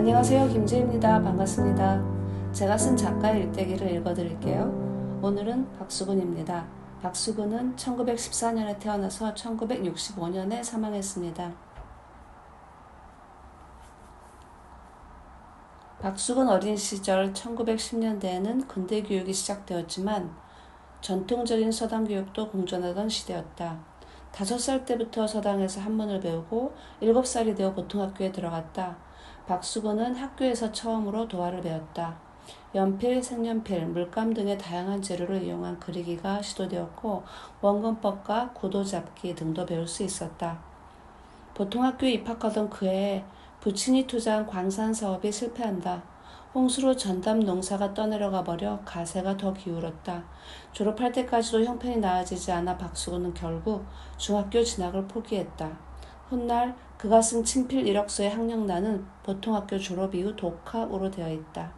안녕하세요. 김지혜입니다. 반갑습니다. 제가 쓴 작가의 일대기를 읽어드릴게요. 오늘은 박수근입니다. 박수근은 1914년에 태어나서 1965년에 사망했습니다. 박수근 어린 시절 1910년대에는 군대 교육이 시작되었지만 전통적인 서당 교육도 공존하던 시대였다. 5살 때부터 서당에서 한문을 배우고 7살이 되어 보통학교에 들어갔다. 박수근은 학교에서 처음으로 도화를 배웠다. 연필, 색연필, 물감 등의 다양한 재료를 이용한 그리기가 시도되었고 원근법과 구도 잡기 등도 배울 수 있었다. 보통학교에 입학하던 그해 부친이 투자한 광산 사업이 실패한다. 홍수로 전담 농사가 떠내려가 버려 가세가 더 기울었다. 졸업할 때까지도 형편이 나아지지 않아 박수근은 결국 중학교 진학을 포기했다. 훗날 그가 쓴 친필 이력서의 학력란은 보통학교 졸업 이후 독학으로 되어 있다.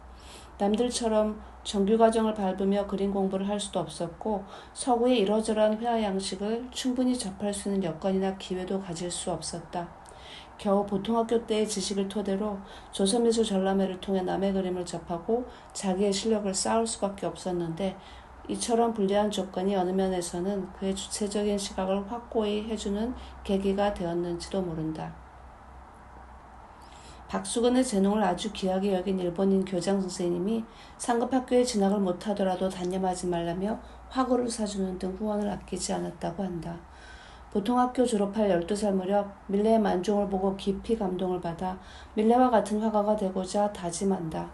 남들처럼 정규과정을 밟으며 그림 공부를 할 수도 없었고 서구의 이러저러한 회화 양식을 충분히 접할 수 있는 여건이나 기회도 가질 수 없었다. 겨우 보통학교 때의 지식을 토대로 조선미술 전람회를 통해 남의 그림을 접하고 자기의 실력을 쌓을 수밖에 없었는데 이처럼 불리한 조건이 어느 면에서는 그의 주체적인 시각을 확고히 해주는 계기가 되었는지도 모른다. 박수근의 재능을 아주 귀하게 여긴 일본인 교장 선생님이 상급 학교에 진학을 못하더라도 단념하지 말라며 화구를 사주는 등 후원을 아끼지 않았다고 한다. 보통학교 졸업할 12살 무렵 밀레의 만종을 보고 깊이 감동을 받아 밀레와 같은 화가가 되고자 다짐한다.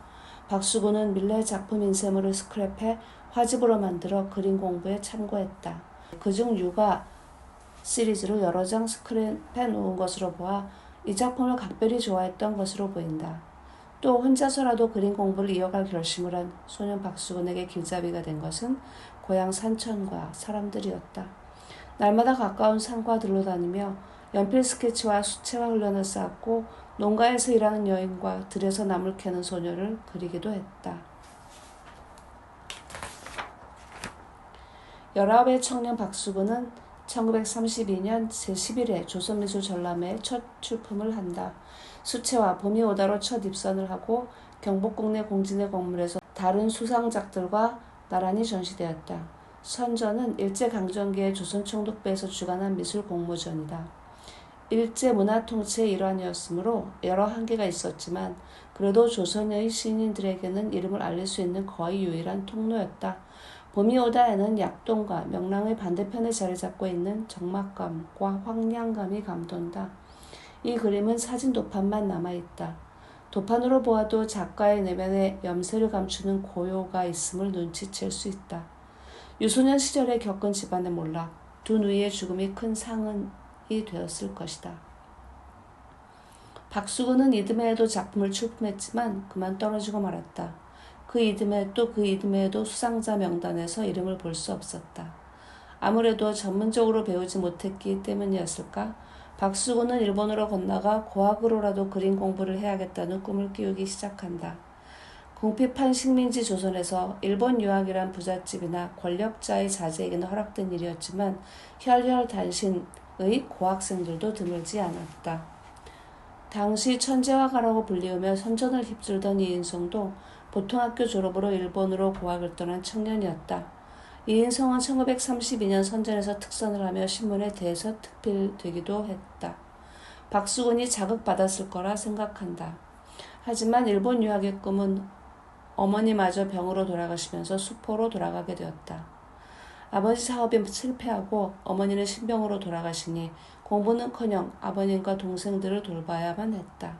박수근은 밀레의 작품 인쇄물을 스크랩해 화집으로 만들어 그림 공부에 참고했다. 그중 육아 시리즈로 여러 장 스크랩해 놓은 것으로 보아 이 작품을 각별히 좋아했던 것으로 보인다. 또 혼자서라도 그림 공부를 이어갈 결심을 한 소년 박수근에게 길잡이가 된 것은 고향 산천과 사람들이었다. 날마다 가까운 산과 들로 다니며 연필 스케치와 수채화 훈련을 쌓았고 농가에서 일하는 여인과 들에서 나물 캐는 소녀를 그리기도 했다. 19의 청년 박수근은 1932년 제11회 조선미술 전람회에 첫 출품을 한다. 수채화 봄이 오다로 첫 입선을 하고 경복궁 내 공진의 건물에서 다른 수상작들과 나란히 전시되었다. 선전은 일제강점기의 조선총독부에서 주관한 미술 공모전이다. 일제 문화 통치의 일환이었으므로 여러 한계가 있었지만 그래도 조선의 시인들에게는 이름을 알릴 수 있는 거의 유일한 통로였다. 봄이 오다에는 약동과 명랑의 반대편에 자리 잡고 있는 적막감과 황량감이 감돈다. 이 그림은 사진 도판만 남아있다. 도판으로 보아도 작가의 내면에 염세를 감추는 고요가 있음을 눈치챌 수 있다. 유소년 시절에 겪은 집안의 몰락, 두 누이의 죽음이 큰 상흔이 되었을 것이다. 박수근은 이듬해에도 작품을 출품했지만 그만 떨어지고 말았다. 그 이듬해에도 수상자 명단에서 이름을 볼 수 없었다. 아무래도 전문적으로 배우지 못했기 때문이었을까? 박수근은 일본으로 건너가 고학으로라도 그림 공부를 해야겠다는 꿈을 끼우기 시작한다. 궁핍한 식민지 조선에서 일본 유학이란 부잣집이나 권력자의 자제에게는 허락된 일이었지만 혈혈단신의 고학생들도 드물지 않았다. 당시 천재화가라고 불리우며 선전을 휩쓸던 이인성도 보통학교 졸업으로 일본으로 고학을 떠난 청년이었다. 이인성은 1932년 선전에서 특선을 하며 신문에 대서 특필되기도 했다. 박수근이 자극받았을 거라 생각한다. 하지만 일본 유학의 꿈은 어머니마저 병으로 돌아가시면서 수포로 돌아가게 되었다. 아버지 사업이 실패하고 어머니는 신병으로 돌아가시니 공부는커녕 아버님과 동생들을 돌봐야만 했다.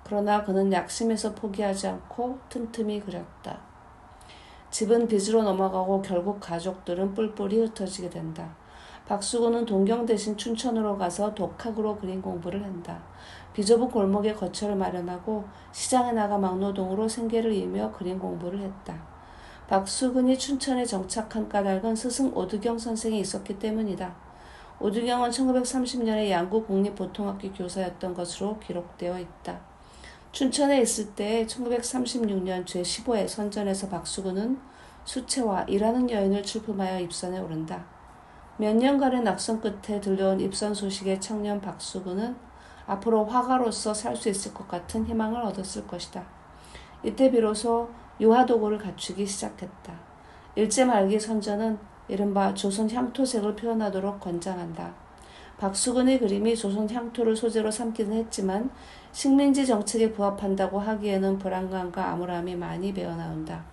그러나 그는 약심에서 포기하지 않고 틈틈이 그렸다. 집은 빚으로 넘어가고 결국 가족들은 뿔뿔이 흩어지게 된다. 박수근은 동경 대신 춘천으로 가서 독학으로 그림 공부를 한다. 비좁은 골목에 거처를 마련하고 시장에 나가 막노동으로 생계를 이으며 그림 공부를 했다. 박수근이 춘천에 정착한 까닭은 스승 오두경 선생이 있었기 때문이다. 오두경은 1930년에 양구 국립보통학교 교사였던 것으로 기록되어 있다. 춘천에 있을 때 1936년 제15회 선전에서 박수근은 수채화 일하는 여인을 출품하여 입선에 오른다. 몇 년간의 낙선 끝에 들려온 입선 소식에 청년 박수근은 앞으로 화가로서 살 수 있을 것 같은 희망을 얻었을 것이다. 이때 비로소 유화도구를 갖추기 시작했다. 일제 말기 선전은 이른바 조선 향토색을 표현하도록 권장한다. 박수근의 그림이 조선 향토를 소재로 삼기는 했지만 식민지 정책에 부합한다고 하기에는 불안감과 암울함이 많이 배어나온다.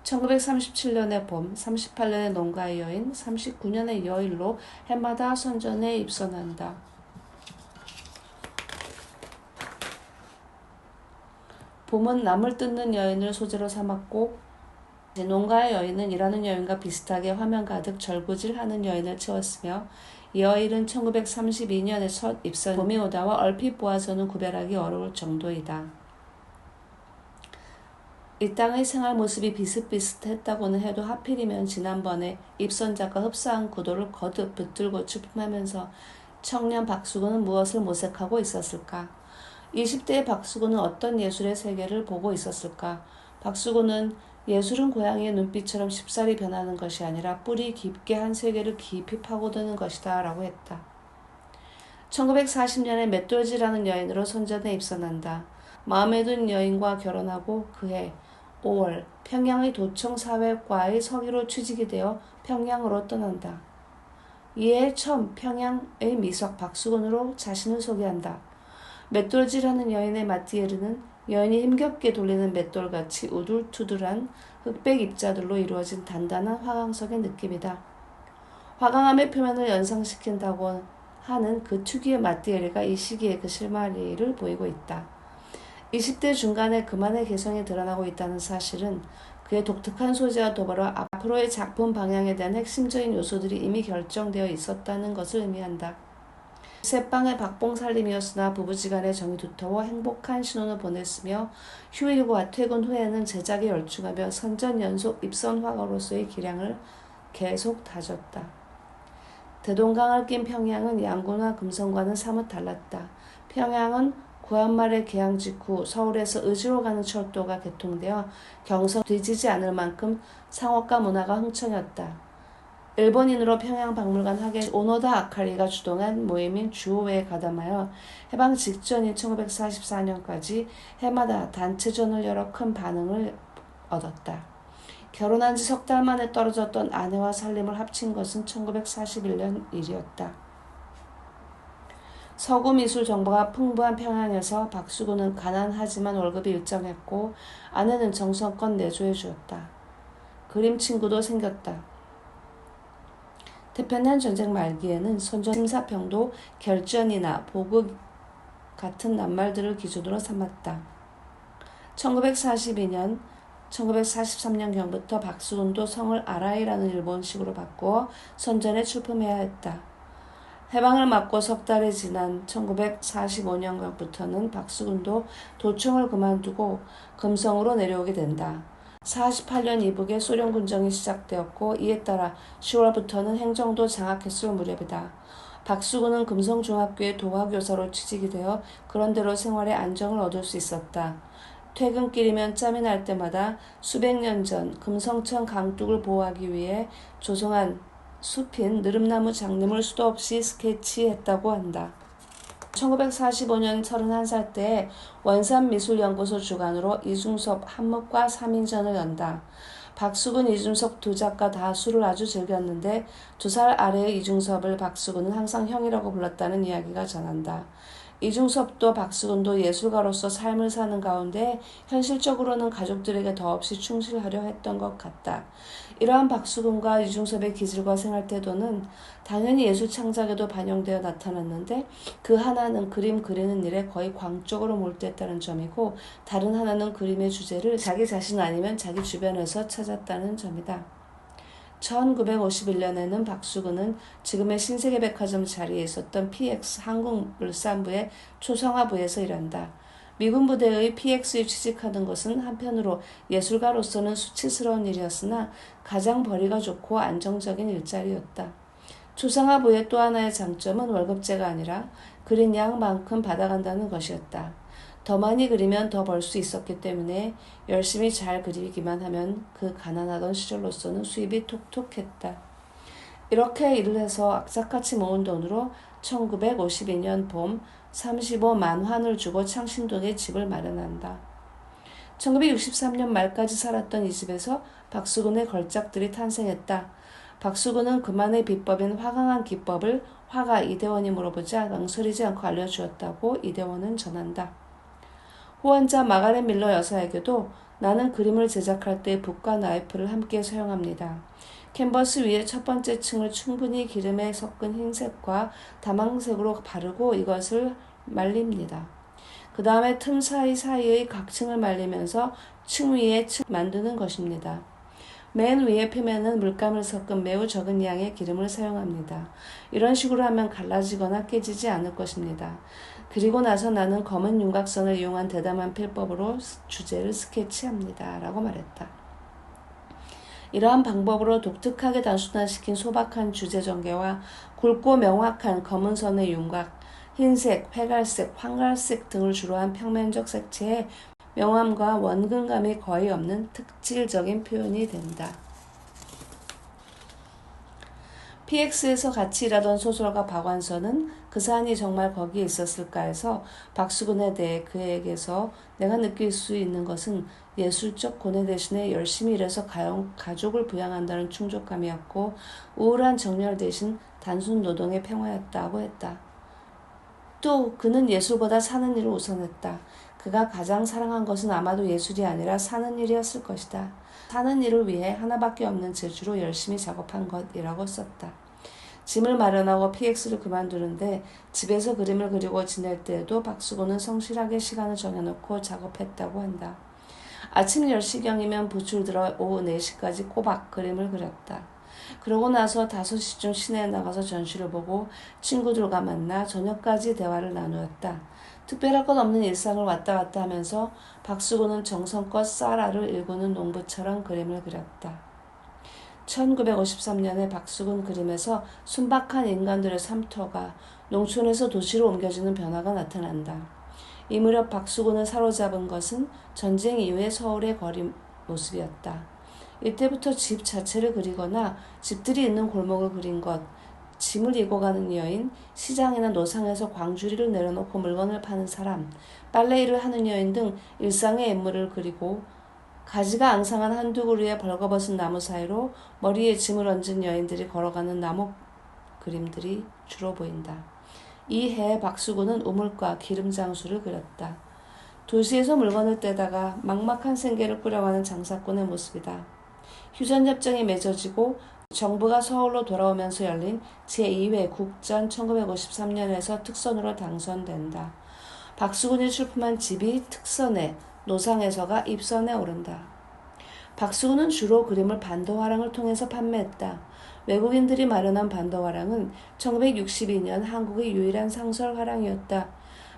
1937년의 봄, 38년의 농가의 여인, 39년의 여일로 해마다 선전에 입선한다. 봄은 나물 뜯는 여인을 소재로 삼았고 농가의 여인은 일하는 여인과 비슷하게 화면 가득 절구질하는 여인을 채웠으며 여일은 1932년에 첫 입선 봄이 오다와 얼핏 보아서는 구별하기 어려울 정도이다. 이 땅의 생활 모습이 비슷비슷했다고는 해도 하필이면 지난번에 입선작과 흡사한 구도를 거듭 붙들고 출품하면서 청년 박수근은 무엇을 모색하고 있었을까? 20대의 박수근은 어떤 예술의 세계를 보고 있었을까? 박수근은 예술은 고양이의 눈빛처럼 쉽사리 변하는 것이 아니라 뿌리 깊게 한 세계를 깊이 파고드는 것이다 라고 했다. 1940년에 맷돌지라는 여인으로 선전에 입선한다. 마음에 든 여인과 결혼하고 그해 5월 평양의 도청사회과의 서기로 취직이 되어 평양으로 떠난다. 이해 처음 평양의 미석 박수근으로 자신을 소개한다. 맷돌질하는 여인의 마티에르는 여인이 힘겹게 돌리는 맷돌같이 우둘투둘한 흑백 입자들로 이루어진 단단한 화강석의 느낌이다. 화강암의 표면을 연상시킨다고 하는 그 특유의 마티에르가 이 시기에 그 실마리를 보이고 있다. 20대 중간에 그만의 개성이 드러나고 있다는 사실은 그의 독특한 소재와 더불어 앞으로의 작품 방향에 대한 핵심적인 요소들이 이미 결정되어 있었다는 것을 의미한다. 새빵의 박봉살림이었으나 부부지간의 정이 두터워 행복한 신혼을 보냈으며 휴일과 퇴근 후에는 제작에 열중하며 선전 연속 입선 화가로서의 기량을 계속 다졌다. 대동강을 낀 평양은 양구나 금성과는 사뭇 달랐다. 평양은 9월 말에 개항 직후 서울에서 의주로 가는 철도가 개통되어 경성 뒤지지 않을 만큼 상업과 문화가 흥청했다. 일본인으로 평양박물관 하계 오노다 아카리가 주동한 모임인 주호회에 가담하여 해방 직전인 1944년까지 해마다 단체전을 열어 큰 반응을 얻었다. 결혼한 지 석 달 만에 떨어졌던 아내와 살림을 합친 것은 1941년 일이었다. 서구 미술 정보가 풍부한 평양에서 박수근은 가난하지만 월급이 일정했고 아내는 정성껏 내조해 주었다. 그림 친구도 생겼다. 태평양 전쟁 말기에는 선전 심사평도 결전이나 보급 같은 낱말들을 기준으로 삼았다. 1942년, 1943년경부터 박수근도 성을 아라이라는 일본식으로 바꾸어 선전에 출품해야 했다. 해방을 맞고 석 달이 지난 1945년경부터는 박수근도 도청을 그만두고 금성으로 내려오게 된다. 48년 이북에 소련 군정이 시작되었고 이에 따라 10월부터는 행정도 장악했을 무렵이다. 박수근은 금성중학교의 도화교사로 취직이 되어 그런대로 생활의 안정을 얻을 수 있었다. 퇴근길이면 짬이 날 때마다 수백 년 전 금성천 강둑을 보호하기 위해 조성한 숲인 느릅나무 장림을 수도 없이 스케치했다고 한다. 1945년 31살 때에 원산미술연구소 주관으로 이중섭 한목과 3인전을 연다. 박수근, 이중섭 두 작가 다 술을 아주 즐겼는데 2살 아래의 이중섭을 박수근은 항상 형이라고 불렀다는 이야기가 전한다. 이중섭도 박수근도 예술가로서 삶을 사는 가운데 현실적으로는 가족들에게 더없이 충실하려 했던 것 같다. 이러한 박수근과 이중섭의 기질과 생활 태도는 당연히 예술 창작에도 반영되어 나타났는데 그 하나는 그림 그리는 일에 거의 광적으로 몰두했다는 점이고 다른 하나는 그림의 주제를 자기 자신 아니면 자기 주변에서 찾았다는 점이다. 1951년에는 박수근은 지금의 신세계백화점 자리에 있었던 PX 한국물산부의 초성화부에서 일한다. 미군 부대의 PX에 취직하는 것은 한편으로 예술가로서는 수치스러운 일이었으나 가장 벌이가 좋고 안정적인 일자리였다. 초상화부의 또 하나의 장점은 월급제가 아니라 그린 양만큼 받아간다는 것이었다. 더 많이 그리면 더 벌 수 있었기 때문에 열심히 잘 그리기만 하면 그 가난하던 시절로서는 수입이 톡톡했다. 이렇게 일을 해서 악착같이 모은 돈으로 1952년 봄 35만 환을 주고 창신동에 집을 마련한다. 1963년 말까지 살았던 이 집에서 박수근의 걸작들이 탄생했다. 박수근은 그만의 비법인 화강한 기법을 화가 이대원이 물어보자 망설이지 않고 알려주었다고 이대원은 전한다. 후원자 마가렛 밀러 여사에게도 나는 그림을 제작할 때 붓과 나이프를 함께 사용합니다. 캔버스 위에 첫 번째 층을 충분히 기름에 섞은 흰색과 다망색으로 바르고 이것을 말립니다. 그 다음에 틈 사이사이의 각 층을 말리면서 층 위에 층 만드는 것입니다. 맨 위의 표면은 물감을 섞은 매우 적은 양의 기름을 사용합니다. 이런 식으로 하면 갈라지거나 깨지지 않을 것입니다. 그리고 나서 나는 검은 윤곽선을 이용한 대담한 필법으로 주제를 스케치합니다. 라고 말했다. 이러한 방법으로 독특하게 단순화시킨 소박한 주제 전개와 굵고 명확한 검은 선의 윤곽, 흰색, 회갈색, 황갈색 등을 주로 한 평면적 색채에 명암과 원근감이 거의 없는 특질적인 표현이 된다. PX에서 같이 일하던 소설가 박완서는 그 사안이 정말 거기에 있었을까 해서 박수근에 대해 그에게서 내가 느낄 수 있는 것은 예술적 고뇌 대신에 열심히 일해서 가족을 부양한다는 충족감이었고 우울한 정열 대신 단순 노동의 평화였다고 했다. 또 그는 예술보다 사는 일을 우선했다. 그가 가장 사랑한 것은 아마도 예술이 아니라 사는 일이었을 것이다. 사는 일을 위해 하나밖에 없는 재주로 열심히 작업한 것이라고 썼다. 짐을 마련하고 PX를 그만두는데 집에서 그림을 그리고 지낼 때에도 박수근은 성실하게 시간을 정해놓고 작업했다고 한다. 아침 10시경이면 붓을 들어 오후 4시까지 꼬박 그림을 그렸다. 그러고 나서 5시쯤 시내에 나가서 전시를 보고 친구들과 만나 저녁까지 대화를 나누었다. 특별할 것 없는 일상을 왔다 갔다 하면서 박수근은 정성껏 쌀알을 일구는 농부처럼 그림을 그렸다. 1953년에 박수근 그림에서 순박한 인간들의 삶터가 농촌에서 도시로 옮겨지는 변화가 나타난다. 이 무렵 박수근을 사로잡은 것은 전쟁 이후의 서울의 거리 모습이었다. 이때부터 집 자체를 그리거나 집들이 있는 골목을 그린 것, 짐을 이고 가는 여인, 시장이나 노상에서 광주리를 내려놓고 물건을 파는 사람, 빨래일을 하는 여인 등 일상의 인물을 그리고 가지가 앙상한 한두 그루의 벌거벗은 나무 사이로 머리에 짐을 얹은 여인들이 걸어가는 나무 그림들이 주로 보인다. 이 해에 박수근은 우물과 기름장수를 그렸다. 도시에서 물건을 떼다가 막막한 생계를 꾸려가는 장사꾼의 모습이다. 휴전협정이 맺어지고 정부가 서울로 돌아오면서 열린 제2회 국전 1953년에서 특선으로 당선된다. 박수근이 출품한 집이 특선에, 노상에서가 입선에 오른다. 박수근은 주로 그림을 반도화랑을 통해서 판매했다. 외국인들이 마련한 반도화랑은 1962년 한국의 유일한 상설 화랑이었다.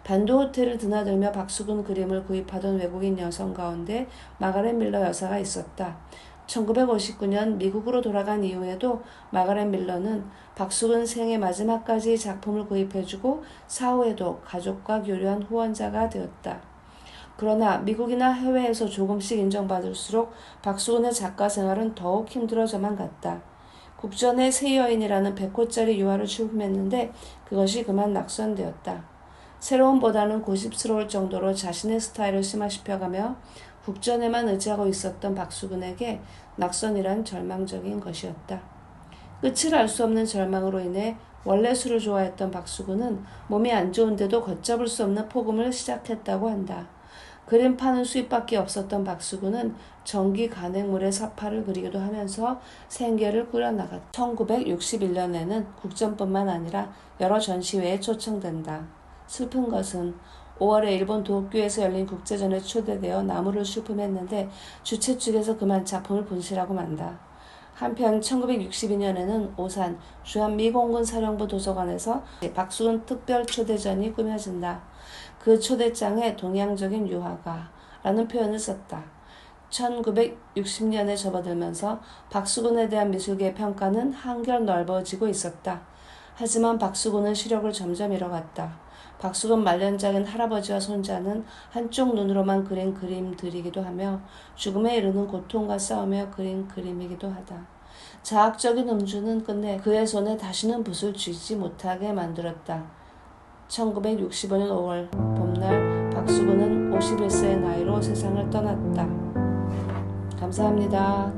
반도호텔을 드나들며 박수근 그림을 구입하던 외국인 여성 가운데 마가렛 밀러 여사가 있었다. 1959년 미국으로 돌아간 이후에도 마가렛 밀러는 박수근 생애 마지막까지 작품을 구입해주고 사후에도 가족과 교류한 후원자가 되었다. 그러나 미국이나 해외에서 조금씩 인정받을수록 박수근의 작가 생활은 더욱 힘들어져만 갔다. 국전의 새 여인이라는 100호짜리 유화를 출품했는데 그것이 그만 낙선되었다. 새로움보다는 고집스러울 정도로 자신의 스타일을 심화시켜가며 국전에만 의지하고 있었던 박수근에게 낙선이란 절망적인 것이었다. 끝을 알 수 없는 절망으로 인해 원래 술을 좋아했던 박수근은 몸이 안 좋은데도 걷잡을 수 없는 폭음을 시작했다고 한다. 그림 파는 수입밖에 없었던 박수근은 전기 간행물의 사파를 그리기도 하면서 생계를 꾸려나갔다. 1961년에는 국전뿐만 아니라 여러 전시회에 초청된다. 슬픈 것은 5월에 일본 도쿄에서 열린 국제전에 초대되어 나무를 출품했는데 주최 측에서 그만 작품을 분실하고 만다. 한편 1962년에는 오산 주한미공군 사령부 도서관에서 박수근 특별 초대전이 꾸며진다. 그 초대장에 동양적인 유화가 라는 표현을 썼다. 1960년에 접어들면서 박수근에 대한 미술계의 평가는 한결 넓어지고 있었다. 하지만 박수근은 시력을 점점 잃어갔다. 박수근 말년작인 할아버지와 손자는 한쪽 눈으로만 그린 그림들이기도 하며 죽음에 이르는 고통과 싸우며 그린 그림이기도 하다. 자학적인 음주는 끝내 그의 손에 다시는 붓을 쥐지 못하게 만들었다. 1965년 5월 봄날 박수근은 51세의 나이로 세상을 떠났다. 감사합니다.